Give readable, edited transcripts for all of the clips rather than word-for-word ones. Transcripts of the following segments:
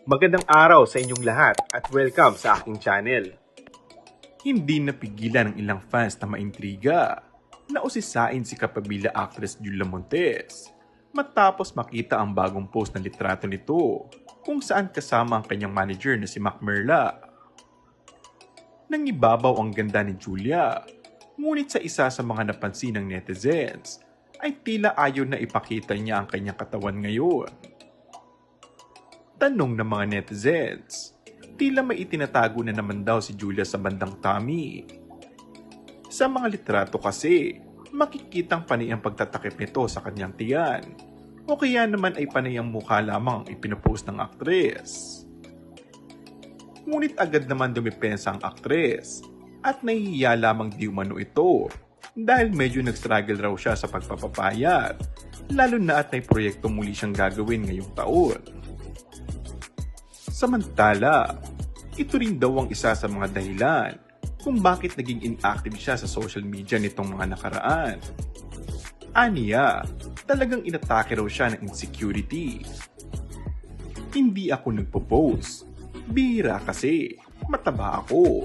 Magandang araw sa inyong lahat at welcome sa aking channel. Hindi napigilan ng ilang fans na maintriga na usisain si kapabila actress Julia Montes matapos makita ang bagong post na litrato nito kung saan kasama ang kanyang manager na si Mac Merla. Nangibabaw ang ganda ni Julia, ngunit sa isa sa mga napansin ng netizens ay tila ayaw na ipakita niya ang kanyang katawan ngayon. Tanong ng mga netizens, tila may itinatago na naman daw si Julia sa bandang tummy. Sa mga litrato kasi, makikitang panay ang pagtatakip nito sa kanyang tiyan, o kaya naman ay panay ang mukha lamang ang ipinopost ng aktres. Ngunit agad naman dumipensa ang aktres at nahihiya lamang di umano ito dahil medyo nag-struggle raw siya sa pagpapapayat, lalo na at may proyekto muli siyang gagawin ngayong taon. Samantala, ito rin daw ang isa sa mga dahilan kung bakit naging inactive siya sa social media nitong mga nakaraan. Aniya, talagang inatake raw siya ng insecurity. Hindi ako nagpo-post. Bihira kasi, mataba ako.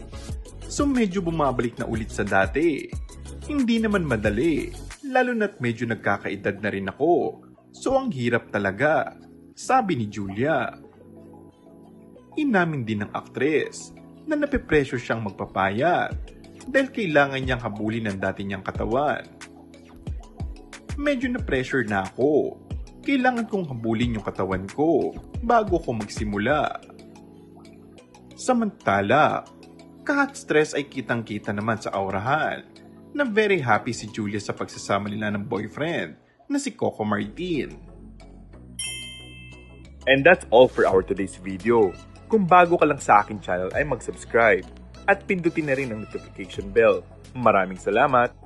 So medyo bumabalik na ulit sa dati. Hindi naman madali, lalo na't medyo nagkakaedad na rin ako. So ang hirap talaga, sabi ni Julia. Inamin din ng aktres na napepresyo siyang magpapayat dahil kailangan niyang habulin ang dati niyang katawan. Medyo na-pressure na ako. Kailangan kong habulin yung katawan ko bago ko magsimula. Samantala, kahit stress ay kitang-kita naman sa aurahan na very happy si Julia sa pagsasama nila ng boyfriend na si Coco Martin. And that's all for our today's video. Kung bago ka lang sa aking channel ay mag-subscribe at pindutin na rin ang notification bell. Maraming salamat!